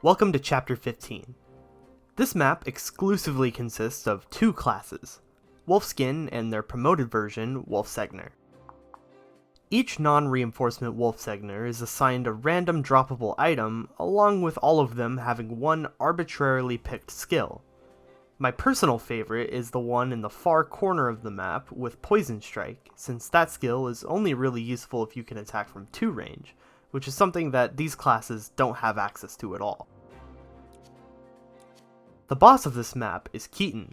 Welcome to Chapter 15. This map exclusively consists of two classes, Wolfskin and their promoted version, Wolfsegner. Each non-reinforcement Wolfsegner is assigned a random droppable item, along with all of them having one arbitrarily picked skill. My personal favorite is the one in the far corner of the map with Poison Strike, since that skill is only really useful if you can attack from 2 range, which is something that these classes don't have access to at all. The boss of this map is Keaton.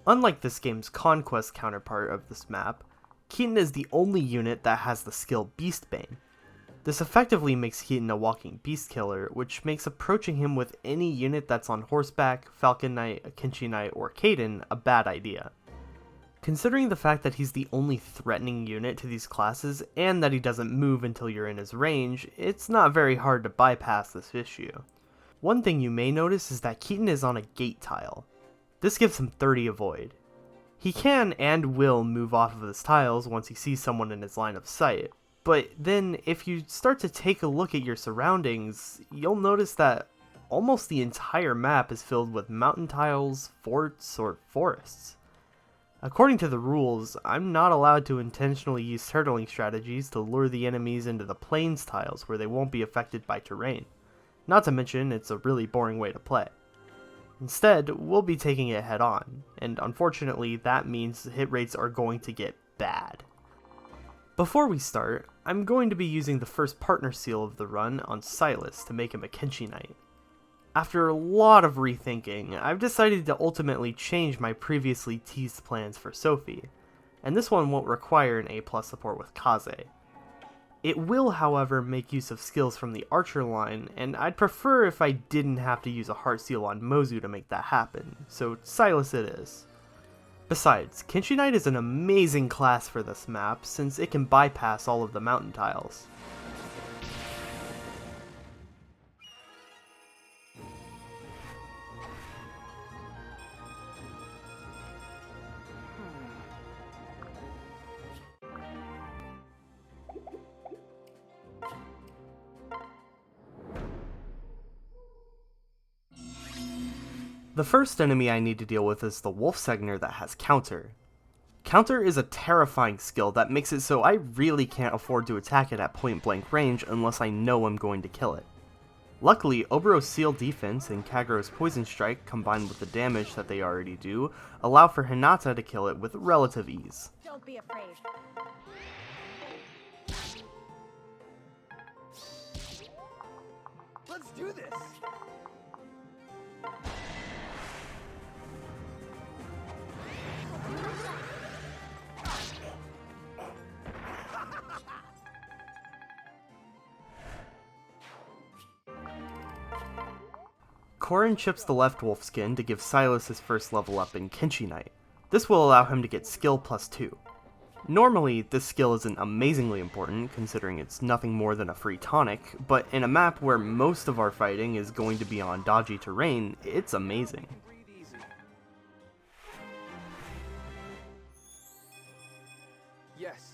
Unlike this game's Conquest counterpart of this map, Keaton is the only unit that has the skill Beastbane. This effectively makes Keaton a walking beast killer, which makes approaching him with any unit that's on horseback, Falcon Knight, Akinchi Knight, or Kaden a bad idea. Considering the fact that he's the only threatening unit to these classes, and that he doesn't move until you're in his range, it's not very hard to bypass this issue. One thing you may notice is that Keaton is on a gate tile. This gives him 30 avoid. He can and will move off of his tiles once he sees someone in his line of sight, but then if you start to take a look at your surroundings, you'll notice that almost the entire map is filled with mountain tiles, forts, or forests. According to the rules, I'm not allowed to intentionally use turtling strategies to lure the enemies into the plains tiles where they won't be affected by terrain. Not to mention, it's a really boring way to play. Instead, we'll be taking it head on, and unfortunately that means hit rates are going to get bad. Before we start, I'm going to be using the first partner seal of the run on Silas to make him a Akinchi Knight. After a lot of rethinking, I've decided to ultimately change my previously teased plans for Sophie, and this one won't require an A+ support with Kaze. It will, however, make use of skills from the Archer line, and I'd prefer if I didn't have to use a heart seal on Mozu to make that happen, so Silas it is. Besides, Akinchi Knight is an amazing class for this map, since it can bypass all of the mountain tiles. The first enemy I need to deal with is the Wolfsegner that has Counter. Counter is a terrifying skill that makes it so I really can't afford to attack it at point blank range unless I know I'm going to kill it. Luckily, Oboro's Seal Defense and Kagero's Poison Strike, combined with the damage that they already do, allow for Hinata to kill it with relative ease. Don't be afraid. Let's do this! Corrin chips the left Wolfskin to give Silas his first level up in Akinchi Knight. This will allow him to get skill +2. Normally, this skill isn't amazingly important, considering it's nothing more than a free tonic, but in a map where most of our fighting is going to be on dodgy terrain, it's amazing. Yes.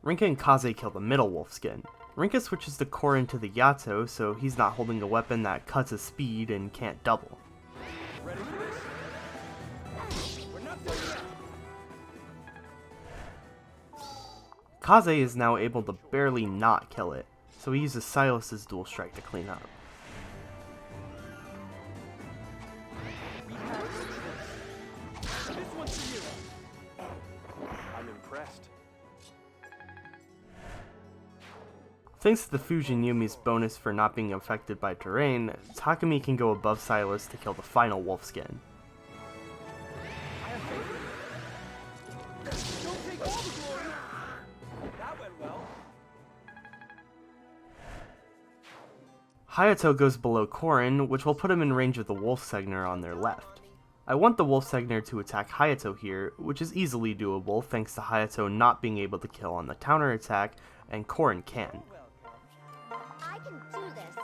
Rinkah and Kaze kill the middle Wolfskin. Rinkah switches to Corrin to the Yato, so he's not holding a weapon that cuts his speed and can't double. Ready for this? We're not done yet. Kaze is now able to barely not kill it, so he uses Silas's dual strike to clean up. This one's for you. I'm impressed. Thanks to the Fusion Yumi's bonus for not being affected by terrain, Takumi can go above Silas to kill the final Wolfskin. I have faith. Don't take all the glory. That went well. Hayato goes below Corrin, which will put him in range of the Wolfsegner on their left. I want the Wolfsegner to attack Hayato here, which is easily doable thanks to Hayato not being able to kill on the counterattack, and Corrin can. I can do this.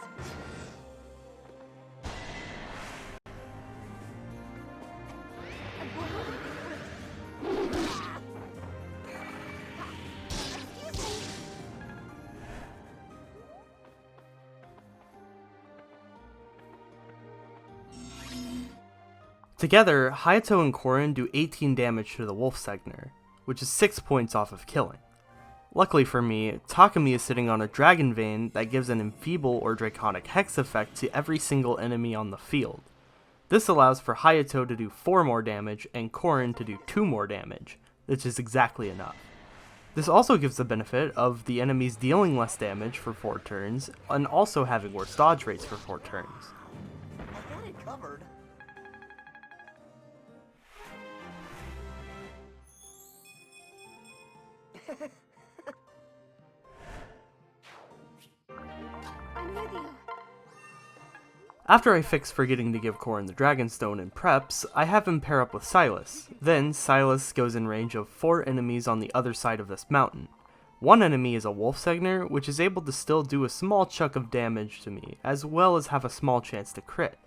Together, Hayato and Corrin do 18 damage to the Wolf Segner, which is 6 points off of killing. Luckily for me, Takumi is sitting on a Dragon Vein that gives an Enfeeble or Draconic Hex effect to every single enemy on the field. This allows for Hayato to do 4 more damage and Corrin to do 2 more damage, which is exactly enough. This also gives the benefit of the enemies dealing less damage for 4 turns, and also having worse dodge rates for 4 turns. I got it covered. I'm with you. After I fix forgetting to give Corrin the Dragonstone and preps, I have him pair up with Silas. Then, Silas goes in range of 4 enemies on the other side of this mountain. One enemy is a Wolf Segner, which is able to still do a small chunk of damage to me, as well as have a small chance to crit.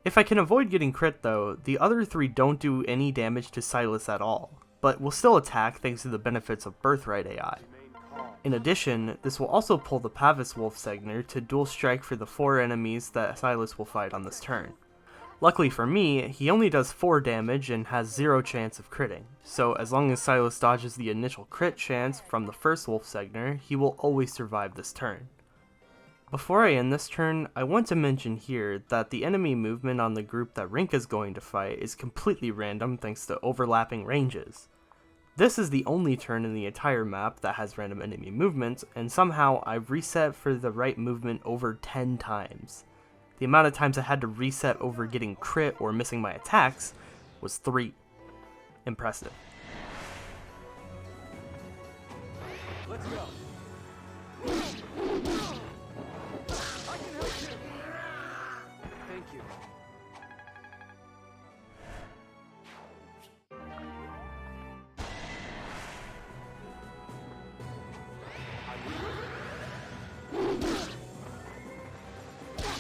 If I can avoid getting crit though, the other 3 don't do any damage to Silas at all, but will still attack thanks to the benefits of Birthright AI. In addition, this will also pull the Pavis Wolf Segner to dual strike for the 4 enemies that Silas will fight on this turn. Luckily for me, he only does 4 damage and has 0 chance of critting, so as long as Silas dodges the initial crit chance from the first Wolf Segner, he will always survive this turn. Before I end this turn, I want to mention here that the enemy movement on the group that Rinkah is going to fight is completely random thanks to overlapping ranges. This is the only turn in the entire map that has random enemy movement, and somehow I've reset for the right movement over 10 times. The amount of times I had to reset over getting crit or missing my attacks was 3. Impressive. Let's go. I can help you. Thank you.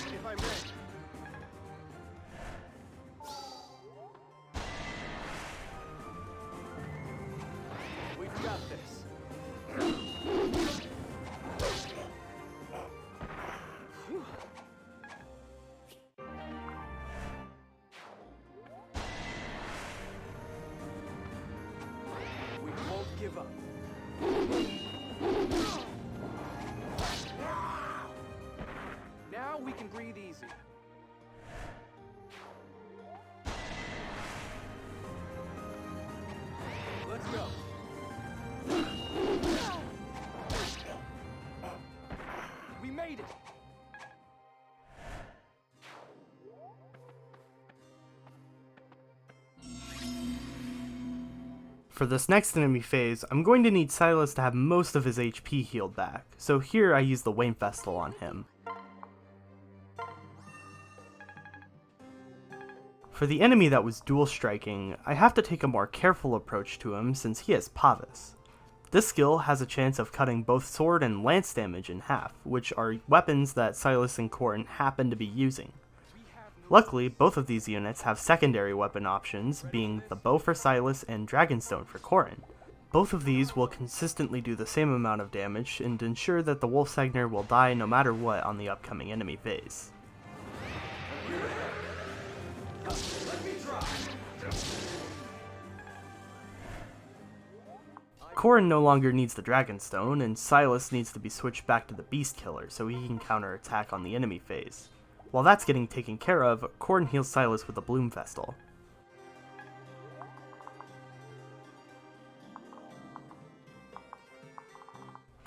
If I may. We've got this. Phew. We won't give up. Now we can breathe easy. Let's go. We made it. For this next enemy phase, I'm going to need Silas to have most of his HP healed back, so here I use the Festal on him. For the enemy that was dual striking, I have to take a more careful approach to him since he has Pavis. This skill has a chance of cutting both sword and lance damage in half, which are weapons that Silas and Corrin happen to be using. Luckily, both of these units have secondary weapon options, being the bow for Silas and Dragonstone for Corrin. Both of these will consistently do the same amount of damage and ensure that the Wolf Segner will die no matter what on the upcoming enemy phase. Corrin no longer needs the Dragonstone, and Silas needs to be switched back to the Beast Killer so he can counterattack on the enemy phase. While that's getting taken care of, Corrin heals Silas with a Bloom Festal.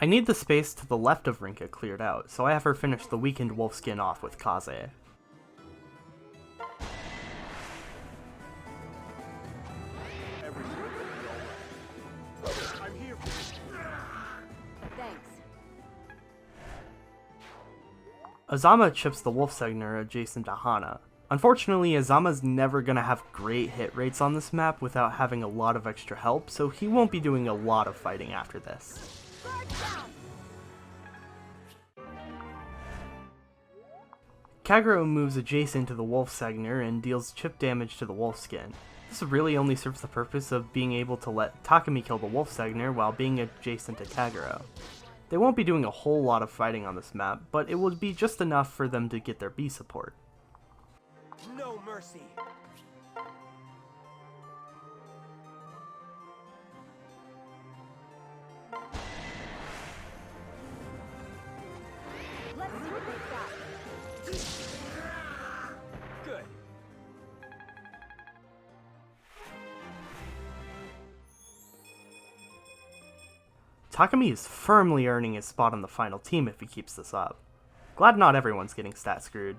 I need the space to the left of Rinkah cleared out, so I have her finish the weakened Wolfskin off with Kaze. Azama chips the Wolf Segner adjacent to Hana. Unfortunately, Azama's never gonna have great hit rates on this map without having a lot of extra help, so he won't be doing a lot of fighting after this. Kagero moves adjacent to the Wolf Segner and deals chip damage to the Wolfskin. This really only serves the purpose of being able to let Takumi kill the Wolf Segner while being adjacent to Kagero. They won't be doing a whole lot of fighting on this map, but it will be just enough for them to get their B support. No mercy. Takumi is firmly earning his spot on the final team if he keeps this up. Glad not everyone's getting stat screwed.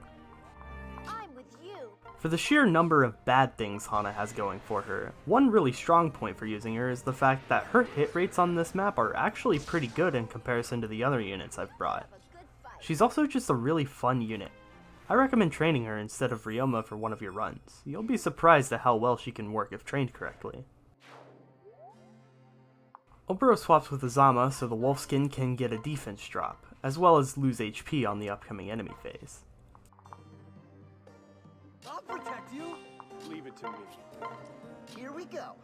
I'm with you. For the sheer number of bad things Hana has going for her, one really strong point for using her is the fact that her hit rates on this map are actually pretty good in comparison to the other units I've brought. Have a good fight. She's also just a really fun unit. I recommend training her instead of Ryoma for one of your runs. You'll be surprised at how well she can work if trained correctly. Oboro swaps with Azama so the Wolfskin can get a defense drop, as well as lose HP on the upcoming enemy phase. I'll protect you. Leave it to me. Here we go.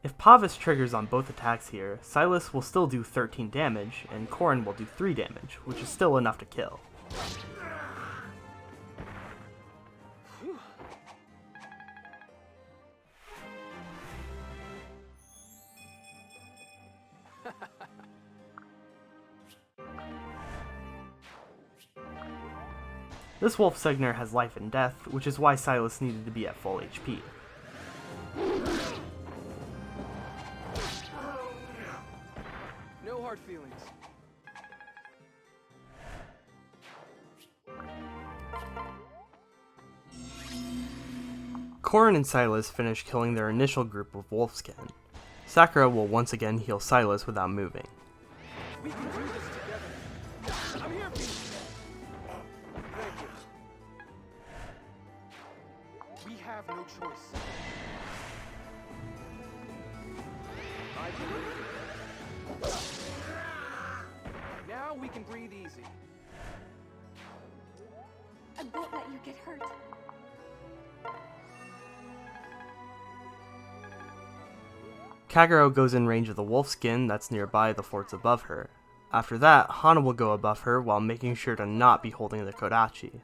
If Pavis triggers on both attacks here, Silas will still do 13 damage, and Corrin will do 3 damage, which is still enough to kill. This Wolf Segner has life and death, which is why Silas needed to be at full HP. No hard feelings. Corrin and Silas finish killing their initial group of Wolfskin. Sakura will once again heal Silas without moving. We can do this together. I'm here for you. Thank you. We have no choice. I believe you. Now we can breathe easy. I won't let you get hurt. Kagero goes in range of the Wolfskin that's nearby the forts above her. After that, Hana will go above her while making sure to not be holding the Kodachi.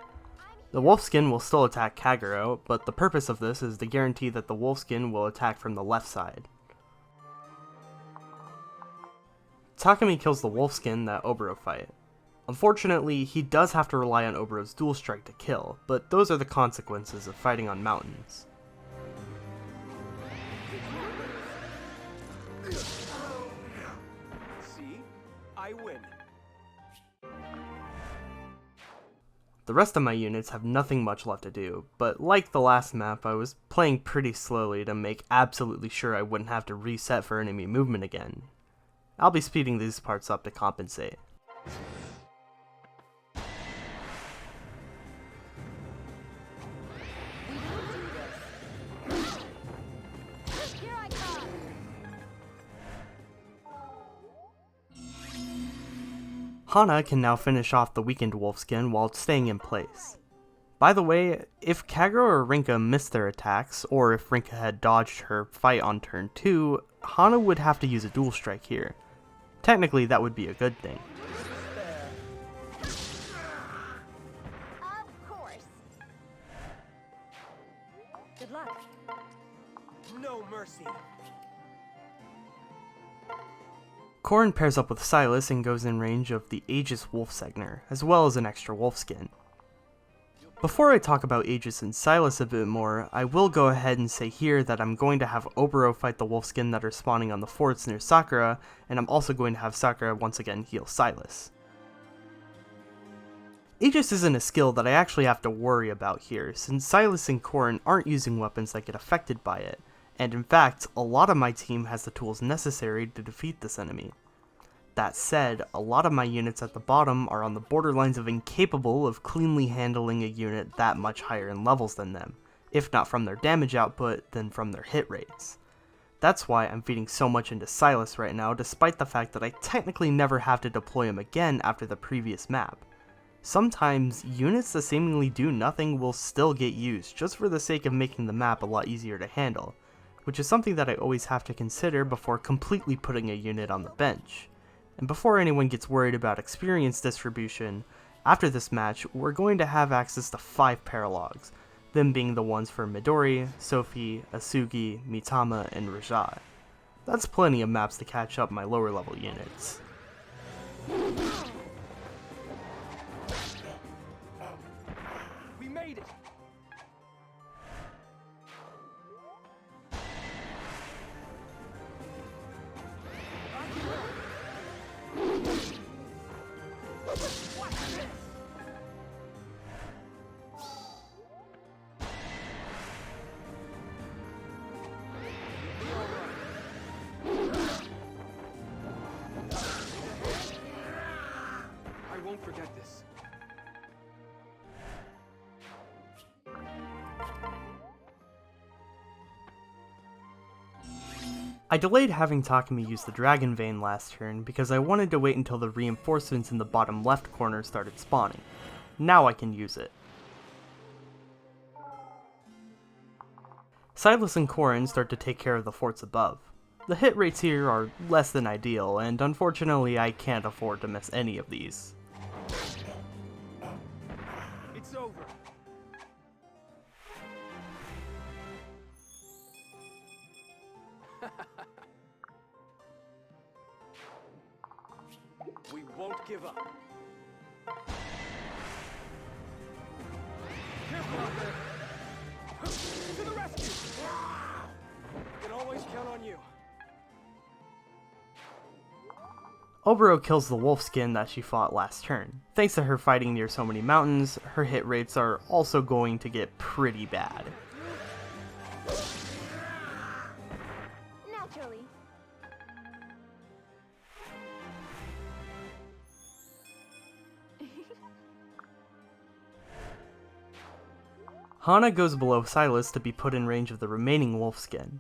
The Wolfskin will still attack Kagero, but the purpose of this is to guarantee that the Wolfskin will attack from the left side. Takumi kills the Wolfskin that Oboro fight. Unfortunately, he does have to rely on Oboro's dual strike to kill, but those are the consequences of fighting on mountains. See? I win. The rest of my units have nothing much left to do, but like the last map, I was playing pretty slowly to make absolutely sure I wouldn't have to reset for enemy movement again. I'll be speeding these parts up to compensate. Here I come. Hana can now finish off the weakened Wolfskin while staying in place. By the way, if Kagero or Rinkah missed their attacks, or if Rinkah had dodged her fight on turn 2, Hana would have to use a dual strike here. Technically, that would be a good thing. Of course. Good luck. No mercy. Corrin pairs up with Silas and goes in range of the Aegis Wolfsegner, as well as an extra Wolfskin. Before I talk about Aegis and Silas a bit more, I will go ahead and say here that I'm going to have Oboro fight the Wolfskin that are spawning on the forts near Sakura, and I'm also going to have Sakura once again heal Silas. Aegis isn't a skill that I actually have to worry about here, since Silas and Corrin aren't using weapons that get affected by it, and in fact, a lot of my team has the tools necessary to defeat this enemy. That said, a lot of my units at the bottom are on the borderlines of incapable of cleanly handling a unit that much higher in levels than them, if not from their damage output, then from their hit rates. That's why I'm feeding so much into Silas right now, despite the fact that I technically never have to deploy him again after the previous map. Sometimes, units that seemingly do nothing will still get used, just for the sake of making the map a lot easier to handle, which is something that I always have to consider before completely putting a unit on the bench. And before anyone gets worried about experience distribution, after this match, we're going to have access to 5 paralogs, them being the ones for Midori, Sophie, Asugi, Mitama, and Rajai. That's plenty of maps to catch up my lower level units. made it! Watch this! I won't forget this. I delayed having Takumi use the Dragon Vein last turn because I wanted to wait until the reinforcements in the bottom left corner started spawning. Now I can use it. Silas and Corrin start to take care of the forts above. The hit rates here are less than ideal, and unfortunately I can't afford to miss any of these. It's over. We won't give up. Careful out there. To the rescue! We can always count on you. Oboro kills the wolfskin that she fought last turn. Thanks to her fighting near so many mountains, her hit rates are also going to get pretty bad. Naturally. Hana goes below Silas to be put in range of the remaining wolfskin.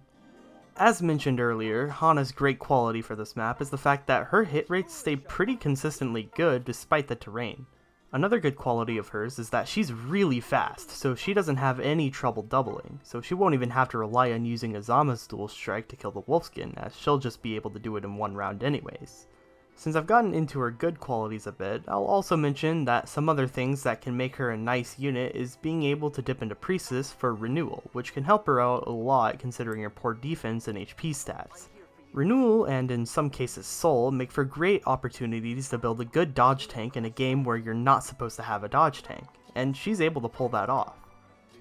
As mentioned earlier, Hana's great quality for this map is the fact that her hit rates stay pretty consistently good despite the terrain. Another good quality of hers is that she's really fast, so she doesn't have any trouble doubling, so she won't even have to rely on using Azama's dual strike to kill the wolfskin, as she'll just be able to do it in one round anyways. Since I've gotten into her good qualities a bit, I'll also mention that some other things that can make her a nice unit is being able to dip into Priestess for renewal, which can help her out a lot considering her poor defense and HP stats. Renewal, and in some cases Soul, make for great opportunities to build a good dodge tank in a game where you're not supposed to have a dodge tank, and she's able to pull that off.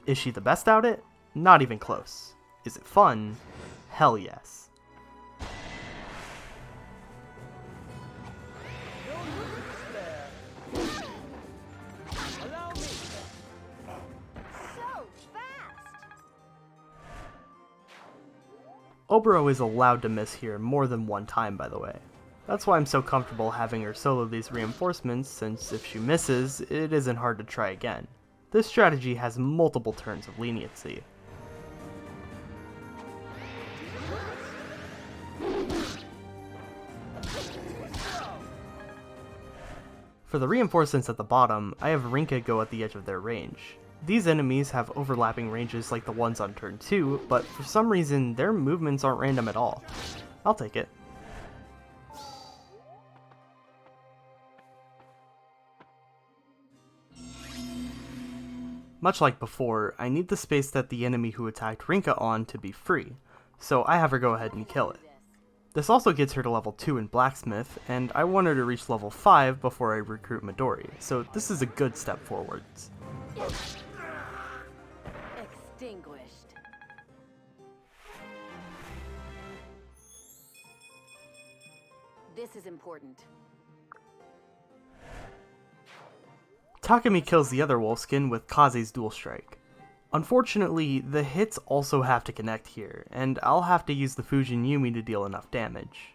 Is she the best at it? Not even close. Is it fun? Hell yes. Oboro is allowed to miss here more than one time, by the way. That's why I'm so comfortable having her solo these reinforcements, since if she misses, it isn't hard to try again. This strategy has multiple turns of leniency. For the reinforcements at the bottom, I have Rinkah go at the edge of their range. These enemies have overlapping ranges like the ones on turn 2, but for some reason their movements aren't random at all. I'll take it. Much like before, I need the space that the enemy who attacked Rinkah on to be free, so I have her go ahead and kill it. This also gets her to level 2 in Blacksmith, and I want her to reach level 5 before I recruit Midori, so this is a good step forwards. Extinguished. This is important. Takumi kills the other wolfskin with Kaze's dual strike. Unfortunately, the hits also have to connect here, and I'll have to use the Fujin Yumi to deal enough damage.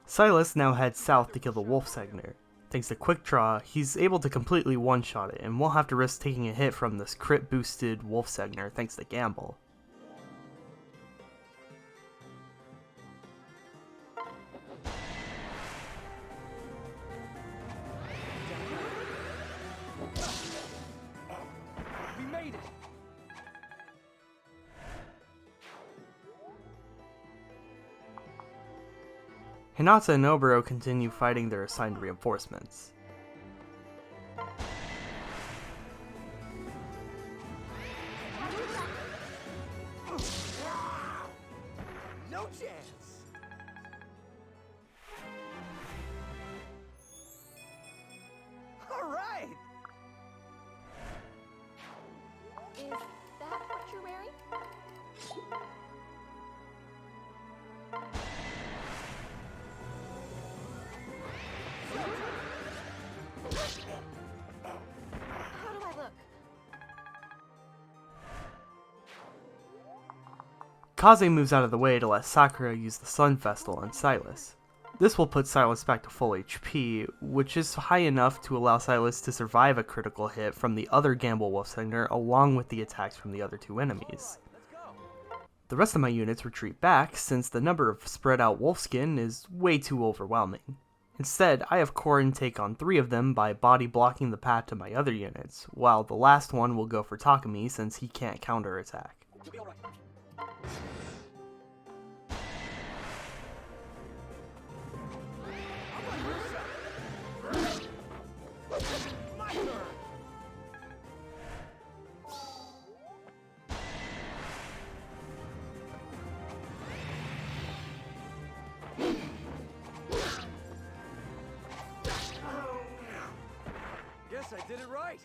Silas now heads south to kill the Wolf Segner. Thanks to Quick Draw, he's able to completely one-shot it, and won't have to risk taking a hit from this crit-boosted Wolf Segner thanks to Gamble. We made it! Hinata and Oboro continue fighting their assigned reinforcements. Kaze moves out of the way to let Sakura use the Sun Festal on Silas. This will put Silas back to full HP, which is high enough to allow Silas to survive a critical hit from the other Gamble Wolfsegner along with the attacks from the other two enemies. The rest of my units retreat back since the number of spread out Wolfskin is way too overwhelming. Instead, I have Corrin take on 3 of them by body blocking the path to my other units, while the last one will go for Takumi since he can't counterattack. Guess I did it right.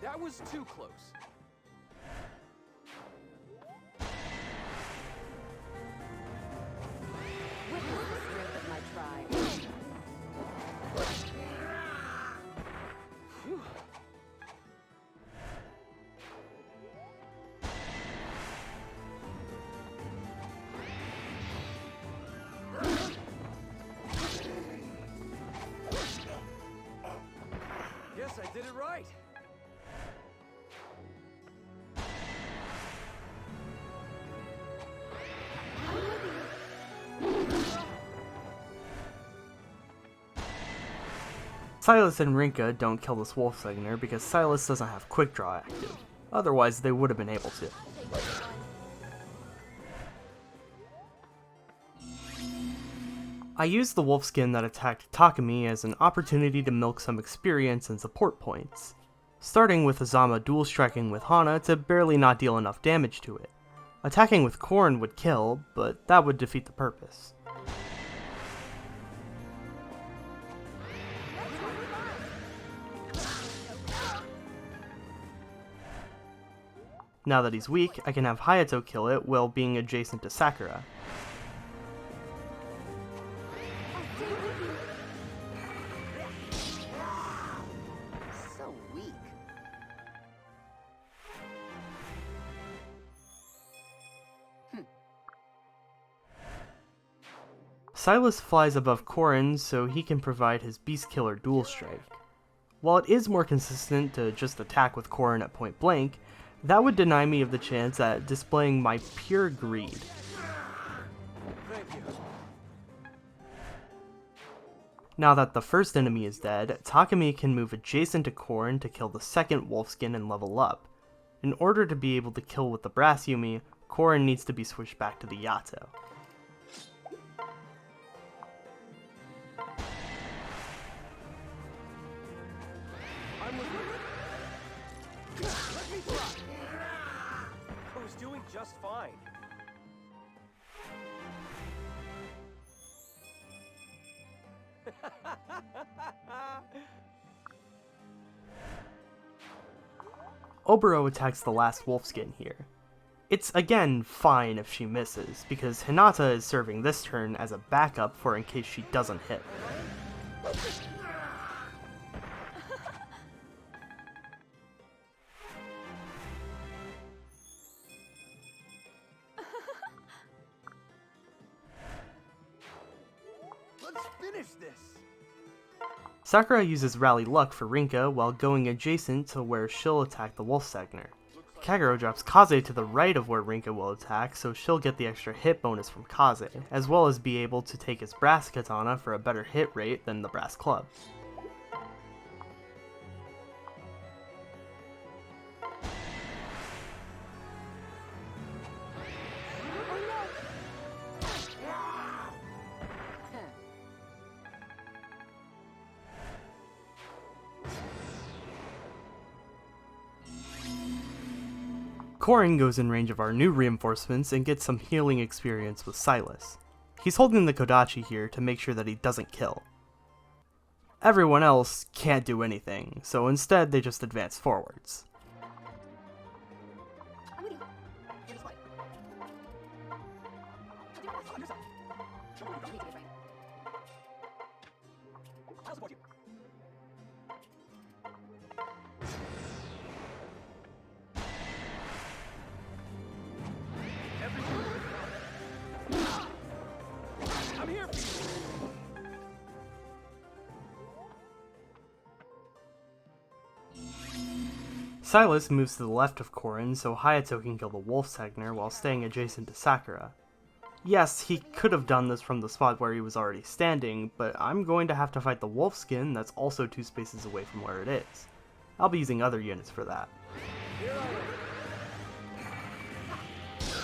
That was too close. Witness the strength of my tribe. Phew. Guess I did it right. Silas and Rinkah don't kill this Wolfsegner because Silas doesn't have Quick Draw active. Otherwise, they would have been able to. I used the Wolfskin that attacked Takumi as an opportunity to milk some experience and support points, starting with Azama dual striking with Hana to barely not deal enough damage to it. Attacking with Corrin would kill, but that would defeat the purpose. Now that he's weak, I can have Hayato kill it while being adjacent to Sakura. So weak. Silas flies above Corrin so he can provide his Beast Killer dual strike. While it is more consistent to just attack with Corrin at point blank, that would deny me of the chance at displaying my pure greed. Thank you. Now that the first enemy is dead, Takumi can move adjacent to Corrin to kill the second Wolfskin and level up. In order to be able to kill with the Brass Yumi, Corrin needs to be switched back to the Yato. I'm with you. Let me try. I was doing just fine. Oboro attacks the last Wolfskin here. It's again fine if she misses, because Hinata is serving this turn as a backup for in case she doesn't hit. Let's finish this. Sakura uses Rally Luck for Rinkah while going adjacent to where she'll attack the Wolfsegner. Kagero drops Kaze to the right of where Rinkah will attack, so she'll get the extra hit bonus from Kaze, as well as be able to take his Brass Katana for a better hit rate than the Brass Club. Corrin goes in range of our new reinforcements and gets some healing experience with Silas. He's holding the Kodachi here to make sure that he doesn't kill. Everyone else can't do anything, so instead they just advance forwards. I'm with you. You're this way. I'll do it. Show me your brain. I'll support you. I'm here for you. Silas moves to the left of Corrin so Hayato can kill the Wolf Segner while staying adjacent to Sakura. Yes, he could have done this from the spot where he was already standing, but I'm going to have to fight the wolf skin that's also 2 spaces away from where it is. I'll be using other units for that. Here I am.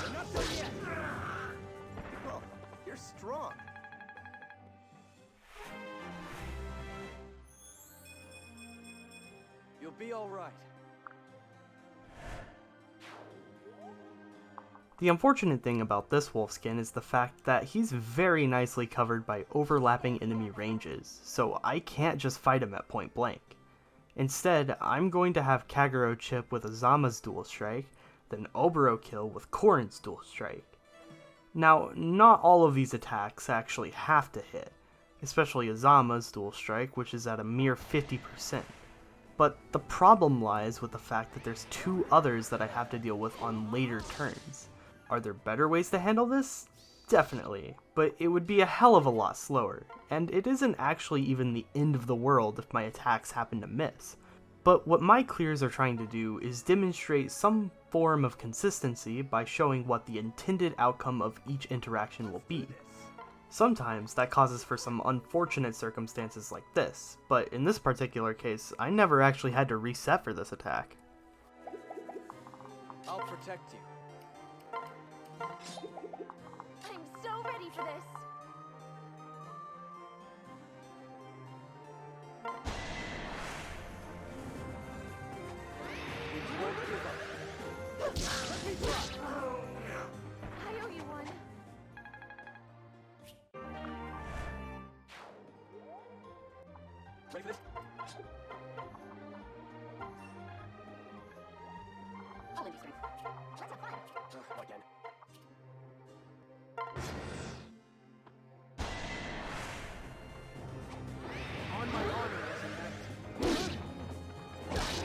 I'm not done yet. Oh, you're strong. You'll be all right. The unfortunate thing about this wolfskin is the fact that he's very nicely covered by overlapping enemy ranges, so I can't just fight him at point blank. Instead, I'm going to have Kagero chip with Azama's dual strike, then Oboro kill with Corrin's dual strike. Now, not all of these attacks actually have to hit, especially Azama's dual strike, which is at a mere 50%. But the problem lies with the fact that there's 2 others that I have to deal with on later turns. Are there better ways to handle this? Definitely, but it would be a hell of a lot slower, and it isn't actually even the end of the world if my attacks happen to miss. But what my clears are trying to do is demonstrate some form of consistency by showing what the intended outcome of each interaction will be. Sometimes that causes for some unfortunate circumstances like this, but in this particular case, I never actually had to reset for this attack. I'll protect you. I'm so ready for this. You won't give up. Let me try. I owe you one. Ready for this? I'll lend you strength. Let's have fun. Again. On my honor as a knight.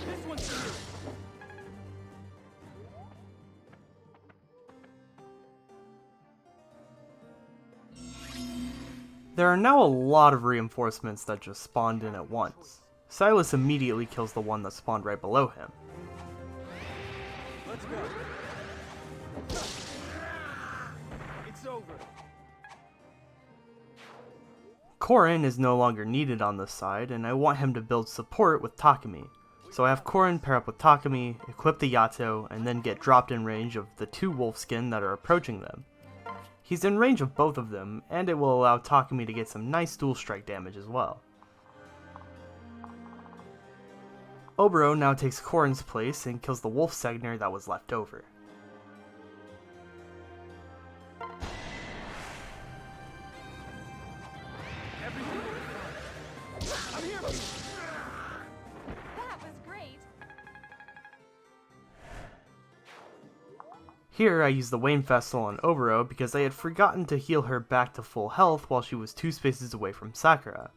This one's for you. There are now a lot of reinforcements that just spawned in at once. Silas immediately kills the one that spawned right below him. Let's go. It's over. Corrin is no longer needed on this side, and I want him to build support with Takumi. So I have Corrin pair up with Takumi, equip the Yato, and then get dropped in range of the 2 wolfskin that are approaching them. He's in range of both of them, and it will allow Takumi to get some nice dual strike damage as well. Oboro now takes Corrin's place and kills the Wolf Segner that was left over. Everything will be fine. I'm here for you. That was great. Here I used the Wayne Festal on Oboro because I had forgotten to heal her back to full health while she was 2 spaces away from Sakura.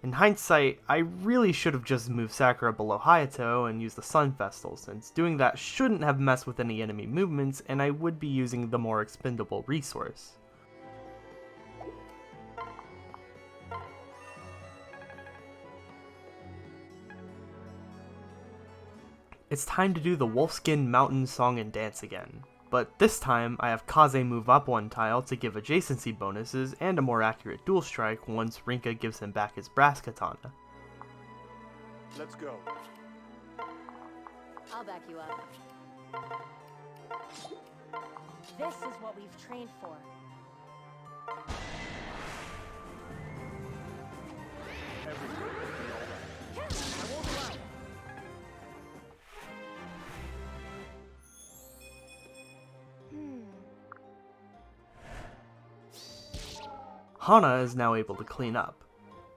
In hindsight, I really should have just moved Sakura below Hayato and used the Sun Festal, since doing that shouldn't have messed with any enemy movements and I would be using the more expendable resource. It's time to do the Wolfskin Mountain Song and Dance again, but this time I have Kaze move up 1 tile to give adjacency bonuses and a more accurate dual strike once Rinkah gives him back his brass katana. Let's go. I'll back you up. This is what we've trained for. Everything will be all right. I won't allow it. Hana is now able to clean up.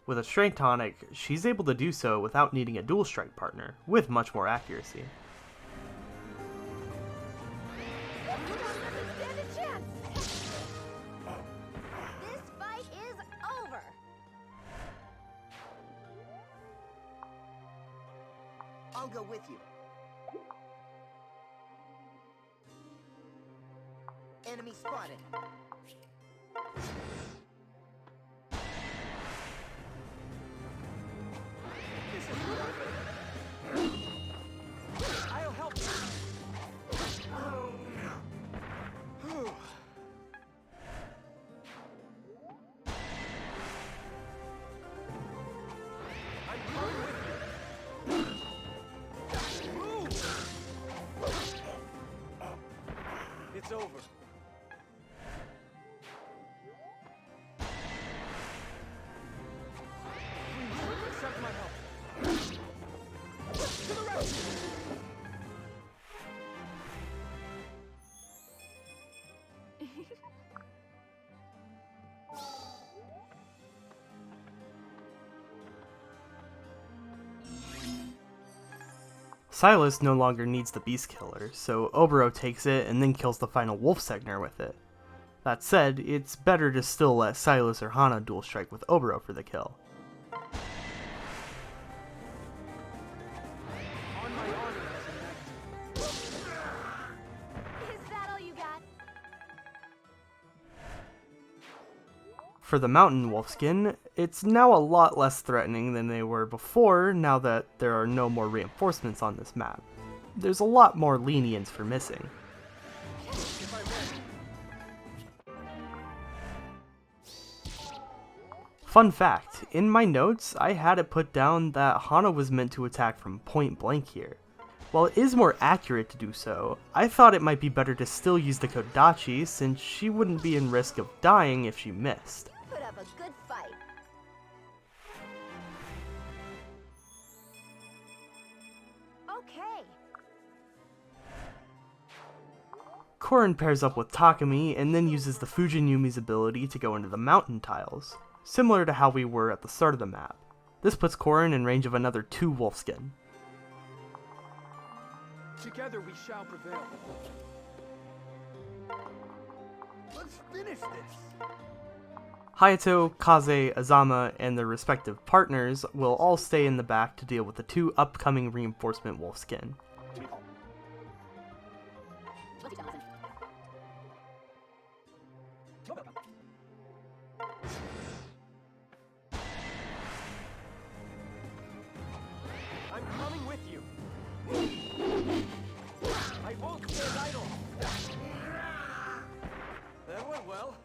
With a strength tonic, she's able to do so without needing a dual strike partner, with much more accuracy. Stand a chance. This fight is over. I'll go with you. Enemy spotted. This is perfect. I'll help you. Whew. I'm coming with you. Move! It's over. Please, accept my help. To the rescue! Silas no longer needs the Beast Killer, so Oboro takes it and then kills the final Wolf Segner with it. That said, it's better to still let Silas or Hana dual strike with Oboro for the kill. On my honor as a knight. Is that all you got? For the Mountain Wolfskin, it's now a lot less threatening than they were before now that there are no more reinforcements on this map. There's a lot more lenience for missing. If I may. Fun fact, in my notes, I had it put down that Hana was meant to attack from point blank here. While it is more accurate to do so, I thought it might be better to still use the Kodachi since she wouldn't be in risk of dying if she missed. Put up a good fight. Okay. Corrin pairs up with Takumi and then uses the Fujin Yumi's ability to go into the mountain tiles, similar to how we were at the start of the map. This puts Corrin in range of another 2 Wolfskin. Together we shall prevail. Let's finish this. Hayato, Kaze, Azama, and their respective partners will all stay in the back to deal with the 2 upcoming reinforcement Wolfskin. I'm coming with you. I won't stand idle. That went well.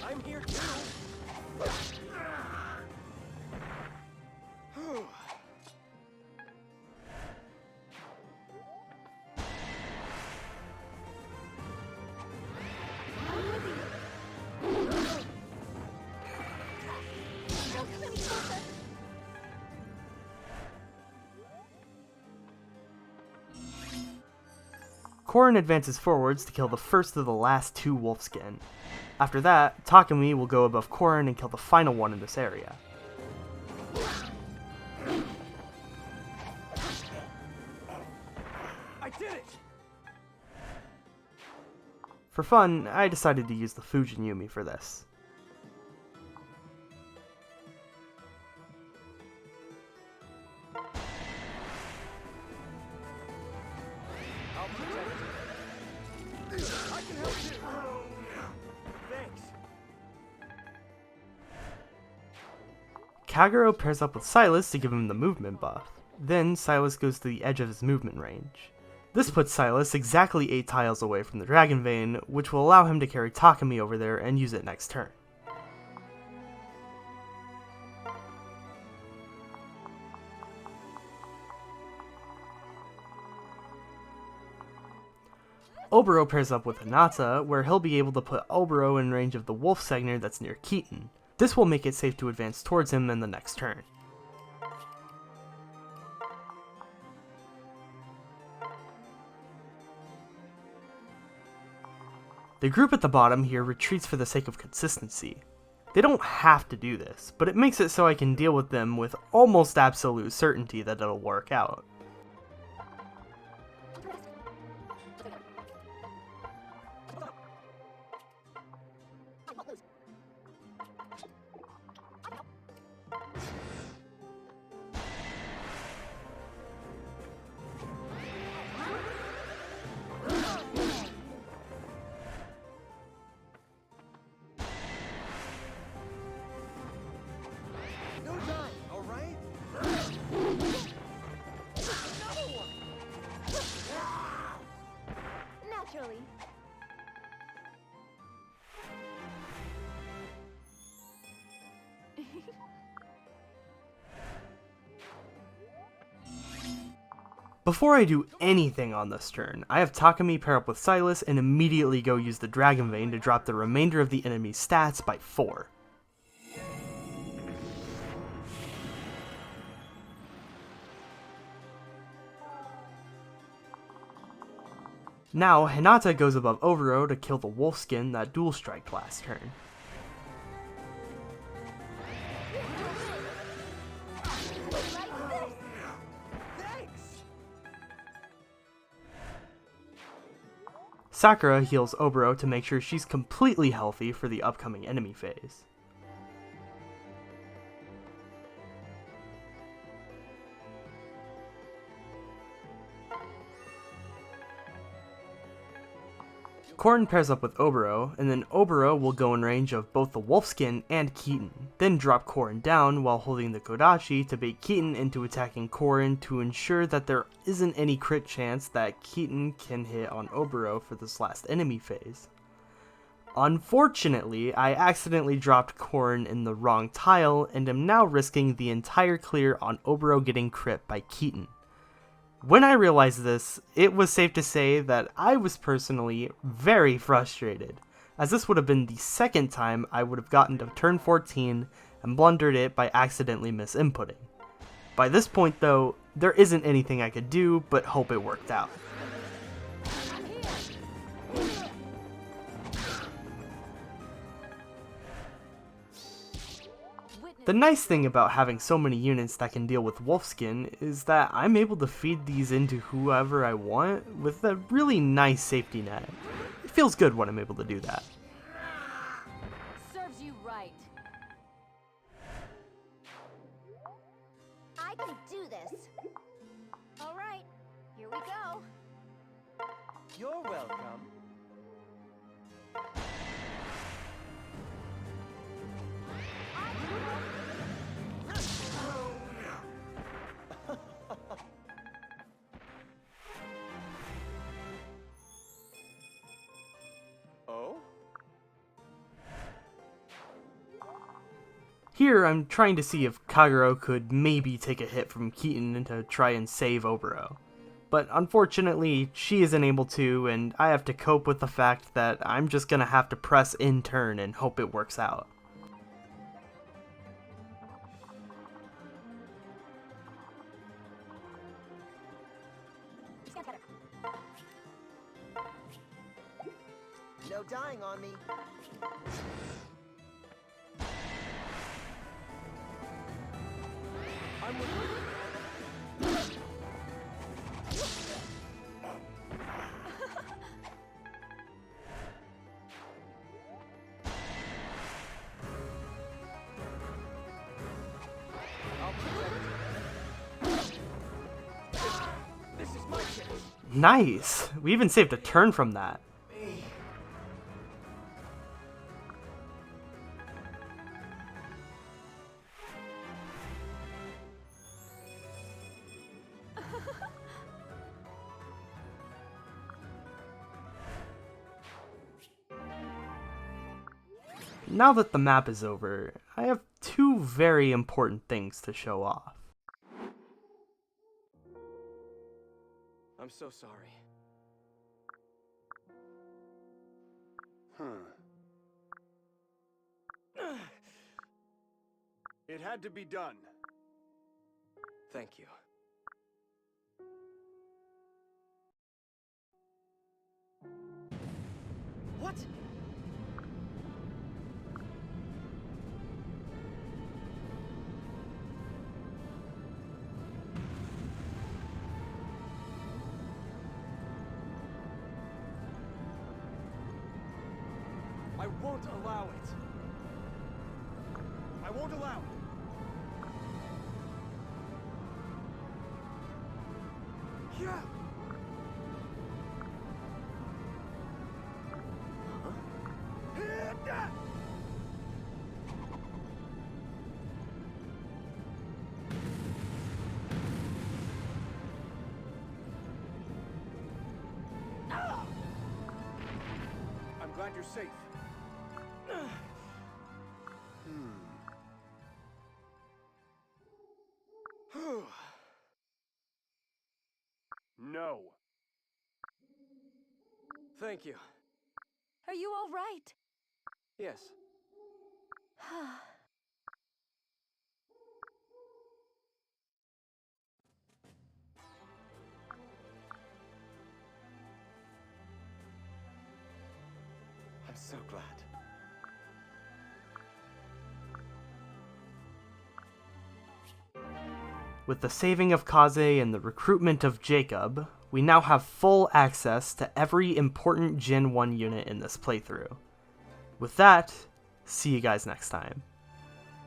I'm here too. Corrin advances forwards to kill the first of the last 2 Wolfskin. After that, Takumi will go above Corrin and kill the final one in this area. I did it. For fun, I decided to use the Fujin Yumi for this. I'll protect you. I can help you. Thanks. Kagero pairs up with Silas to give him the movement buff. Then Silas goes to the edge of his movement range. This puts Silas exactly 8 tiles away from the Dragon Vein, which will allow him to carry Takumi over there and use it next turn. Oboro pairs up with Hinata, where he'll be able to put Oboro in range of the Wolf Segner that's near Keaton. This will make it safe to advance towards him in the next turn. The group at the bottom here retreats for the sake of consistency. They don't have to do this, but it makes it so I can deal with them with almost absolute certainty that it'll work out. No dying, all right? Naturally. Before I do anything on this turn, I have Takumi pair up with Silas and immediately go use the Dragon Vein to drop the remainder of the enemy's stats by 4. Now, Hinata goes above Oboro to kill the Wolfskin that dual striked last turn. Thanks! Sakura heals Oboro to make sure she's completely healthy for the upcoming enemy phase. Corrin pairs up with Oboro, and then Oboro will go in range of both the Wolfskin and Keaton, then drop Corrin down while holding the Kodachi to bait Keaton into attacking Corrin to ensure that there isn't any crit chance that Keaton can hit on Oboro for this last enemy phase. Unfortunately, I accidentally dropped Corrin in the wrong tile and am now risking the entire clear on Oboro getting crit by Keaton. When I realized this, it was safe to say that I was personally very frustrated, as this would have been the second time I would have gotten to turn 14 and blundered it by accidentally misinputting. By this point though, there isn't anything I could do but hope it worked out. The nice thing about having so many units that can deal with Wolfskin is that I'm able to feed these into whoever I want with a really nice safety net. It feels good when I'm able to do that. Serves you right. I can do this. All right, here we go. You're welcome. Oh? Here, I'm trying to see if Kagero could maybe take a hit from Keaton to try and save Oboro. But unfortunately, she isn't able to, and I have to cope with the fact that I'm just gonna have to press in turn and hope it works out. No dying on me. I'm with you. I'll protect you. This is my chance. Nice! We even saved a turn from that. Now that the map is over, I have two very important things to show off. I'm so sorry. It had to be done. Thank you. What? that. I won't allow it. I won't allow it. Yeah. I'm glad you're safe. No. Thank you. Are you all right? Yes. I'm so glad. With the saving of Kaze and the recruitment of Jakob, we now have full access to every important Gen 1 unit in this playthrough. With that, see you guys next time.